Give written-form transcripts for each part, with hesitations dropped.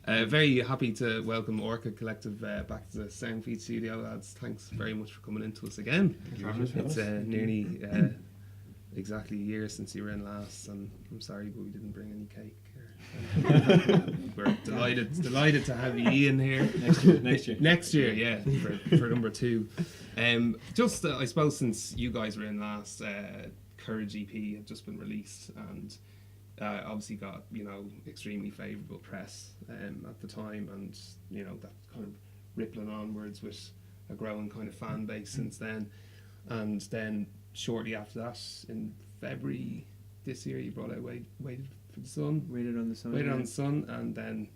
Very happy to welcome Orchid Collective back to the Soundfeed studio, lads. Thanks very much for coming into us again. It's nearly exactly a year since you were in last, and I'm sorry, but we didn't bring any cake. We're delighted to have you in here. Next year, yeah, for number 2. Just I suppose since you guys were in last, Courage EP had just been released, and obviously got extremely favourable press at the time, and that kind of rippling onwards with a growing kind of fan base since then. And then shortly after that, in February this year, you brought out Waited for the Sun. Waited on the Sun. And then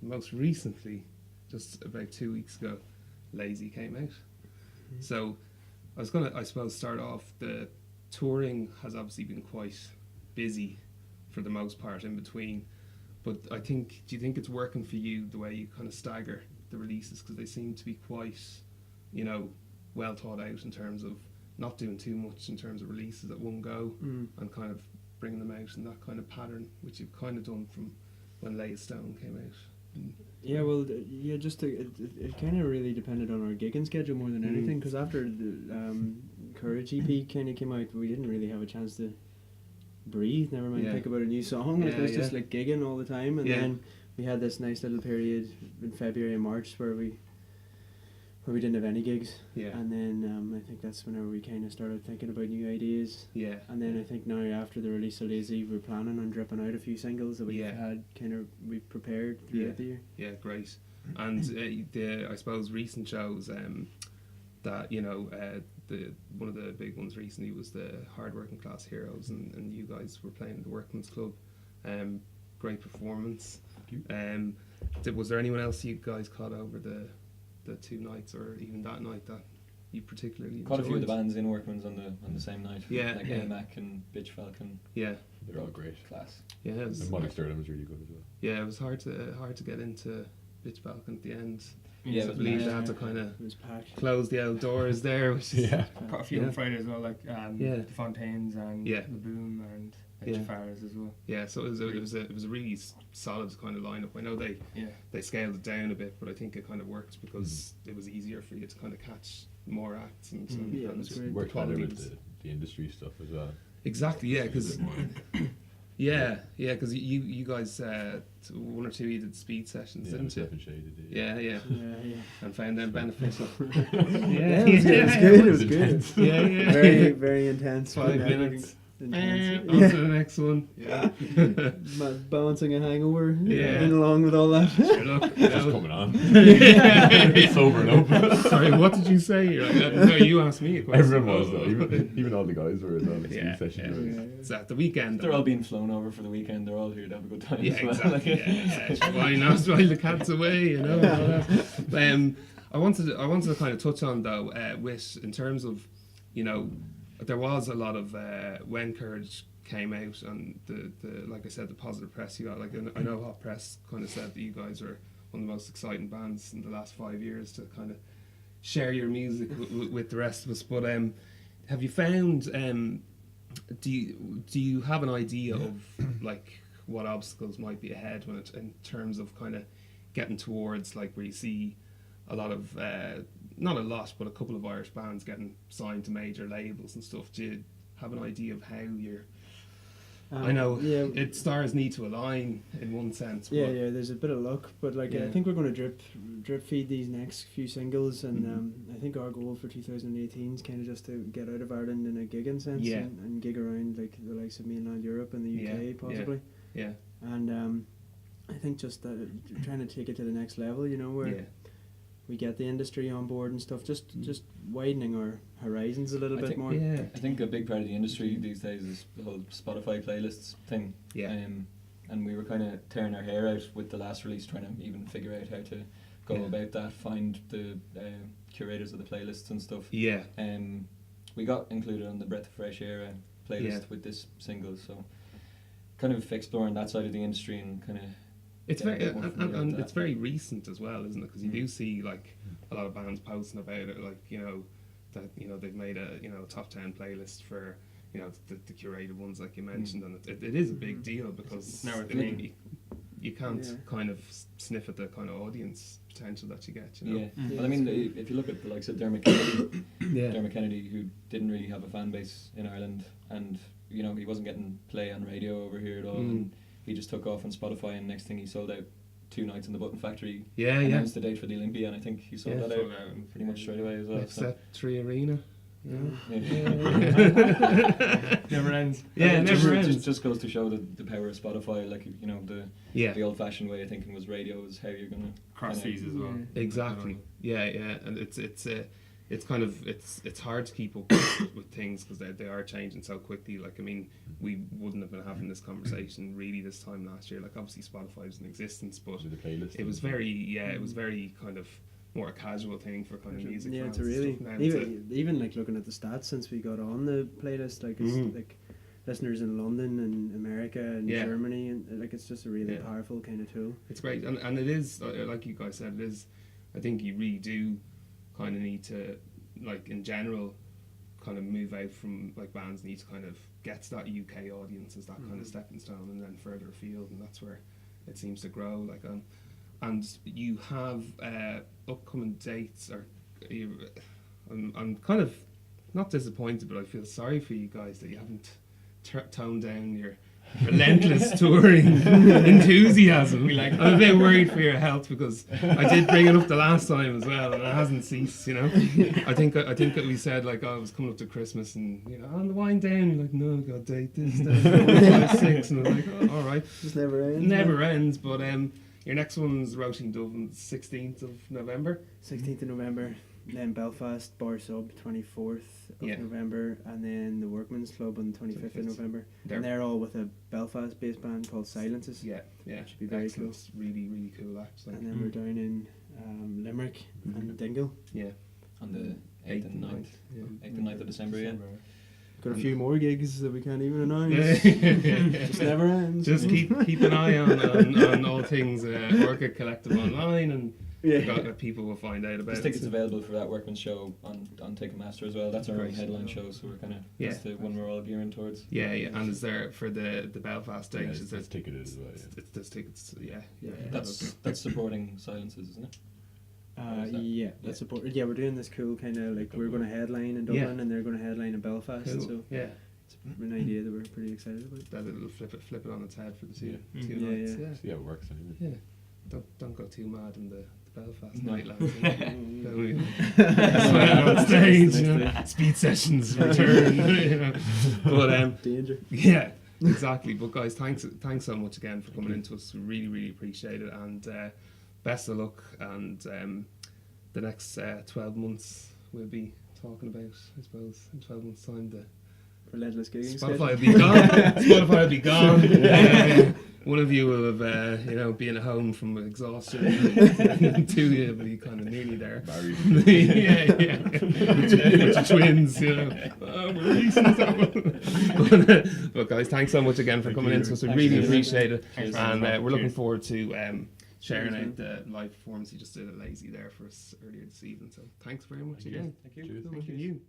most recently, just about 2 weeks ago, Lazy came out. Mm-hmm. So I was gonna, I suppose, start off. The touring has obviously been quite busy for the most part in between, but I think, do you think it's working for you the way you kind of stagger the releases, because they seem to be quite well thought out in terms of not doing too much in terms of releases at one go, and kind of bringing them out in that kind of pattern, which you've kind of done from when Lay Stone came out. Yeah, well, just it kind of really depended on our gigging schedule more than anything, because after the Courage EP kind of came out, we didn't really have a chance to breathe, never mind think about a new song. It was just like gigging all the time, and then we had this nice little period in February and March where we didn't have any gigs, and then I think that's whenever we kind of started thinking about new ideas, and then I think now after the release of Lazy, we're planning on dripping out a few singles that we've prepared throughout the year. Great. And the, I suppose, recent shows that one of the big ones recently was the Hard Working Class Heroes, and you guys were playing at the Workman's Club. Great performance. Was there anyone else you guys caught over the 2 nights, or even that night, that you particularly enjoyed? Quite a few of the bands in Workman's on the same night. Like AMAC and Bitch Falcon. They're all great. Class. And Monarch Stardom was really good as well. Yeah, it was hard to get into Bitch Falcon at the end. Yeah, I believe they had to kind of close the outdoors there. Which Quite a few on Friday as well, like the Fontaines and the Boom and Jafaras as well. Yeah, so it was a really solid kind of lineup. I know they scaled it down a bit, but I think it kind of worked because it was easier for you to kind of catch more acts and it worked better with the industry stuff as well. Exactly, because because you guys, 1 or 2 you did speed sessions, didn't you? Yeah. And found them beneficial. It was good. Very, very intense. 5 minutes. On to the next one. Balancing a hangover. And along with all that. Just coming on. Sobering up. Sorry, what did you say? No, you asked me a question. Everyone was though. Even all the guys were on the speed session. It's at the weekend. They're all being flown over for the weekend. They're all here to have a good time. Exactly. Why not? While the cat's away, all that. I wanted to kind of touch on though, with in terms of, there was a lot of when Courage came out, and the like I said, the positive press you got. Like, I know Hot Press kind of said that you guys are one of the most exciting bands in the last 5 years to kind of share your music with the rest of us. But have you found? Do you have an idea of like what obstacles might be ahead in terms of kind of getting towards like where you see a lot of not a lot, but a couple of Irish bands getting signed to major labels and stuff? Do you have an idea of how you're? I know stars need to align in one sense. There's a bit of luck, but I think we're going to drip feed these next few singles, and I think our goal for 2018 is kind of just to get out of Ireland in a gigging sense, and gig around like the likes of mainland Europe and the UK possibly. And I think just trying to take it to the next level, where we get the industry on board and stuff, just widening our horizons a little bit more. I think a big part of the industry these days is the whole Spotify playlists thing. And we were kind of tearing our hair out with the last release, trying to even figure out how to go about that, find the curators of the playlists and stuff. We got included on the Breath of Fresh Air playlist with this single, so kind of exploring that side of the industry and kind of. It's very and it's very recent as well, isn't it? Because you do see like a lot of bands posting about it, like that they've made a top 10 playlist for the curated ones like you mentioned, and it is a big deal because now we're you can't kind of sniff at the kind of audience potential that you get, you know. Yeah. Well, I mean, if you look at the likes of Dermot Kennedy, Dermot Kennedy, who didn't really have a fan base in Ireland, and you know, he wasn't getting play on radio over here at all, and he just took off on Spotify, and next thing he sold out 2 nights in the Button Factory. Announced the date for the Olympia, and I think he sold that out pretty much straight away as well. Set 3 Arena. Never ends. Yeah, it never ends. Just goes to show the power of Spotify. Like, you know, the old-fashioned way of thinking was radio is how you're gonna cross feeds as well. Exactly. Yeah, and it's kind of it's hard to keep up with things because they are changing so quickly. Like, I mean, we wouldn't have been having this conversation really this time last year. Like, obviously Spotify was in existence, but it was very kind of more a casual thing for kind of music fans. It's really even like looking at the stats since we got on the playlist, like it's like listeners in London and America and Germany, and like it's just a really powerful kind of tool. It's great, and it is like you guys said, it is. I think you really do kind of need to, like in general, kind of move out from, like, bands need to kind of get to that UK audience as that kind of stepping stone, and then further afield, and that's where it seems to grow. Like and you have upcoming dates, or I'm kind of not disappointed, but I feel sorry for you guys that you haven't toned down your relentless touring enthusiasm. I'm a bit worried for your health because I did bring it up the last time as well, and it hasn't ceased. You know, I think that we said, like, oh, it was coming up to Christmas, and you know, on the wind down, you're like, no, I've got to date this, that, 5, 6, and I'm like, oh, all right, just never ends. Never ends. But your next one's Roisin Dublin, 16th of November. 16th of November. Then Belfast Bar Sub 24th of November, and then the Workman's Club on the 25th of November. And they're all with a Belfast based band called Silences. Yeah. Should be very cool. Really, really cool actually. And then we're down in Limerick and Dingle. Yeah. On the 8th and 9th. 8th and 9th of December, Got a few more gigs that we can't even announce. Just never ends. Just keep an eye on all things Orchid Collective online, and people will find out about it. There's tickets available for that Workman's show on Ticketmaster as well. That's our own headline show, so we're kind of that's the one we're all gearing towards. Yeah. And is there for the Belfast date? Is there ticketed as well? There's tickets. Yeah. That's supporting Silences, isn't it? That's supported. Yeah, we're doing this cool kind of like we're going to headline in Dublin and they're going to headline in Belfast. Cool. So it's an idea that we're pretty excited about. That it'll flip it on its head for the two nights. Yeah, it works. Yeah. Don't go too mad in the Belfast nightlife. On stage, you know, speed sessions return. You know. But danger. Yeah, exactly. But guys, thanks so much again for coming into us. We really, really appreciate it, and best of luck. And the next 12 months we'll be talking about, I suppose, in 12 months' time. The relentless gigging. Spotify will be gone. Spotify will be gone. One of you will have, been at home from exhaustion. And 2 of you will be kind of nearly there. Married. Yeah. With your twins, you know. Oh, we're releasing that. But guys, thanks so much again for coming in. So we really appreciate it. And we're looking forward to sharing out the live performance you just did at Lazy there for us earlier this evening. So thanks very much again. Thank you. Thank you.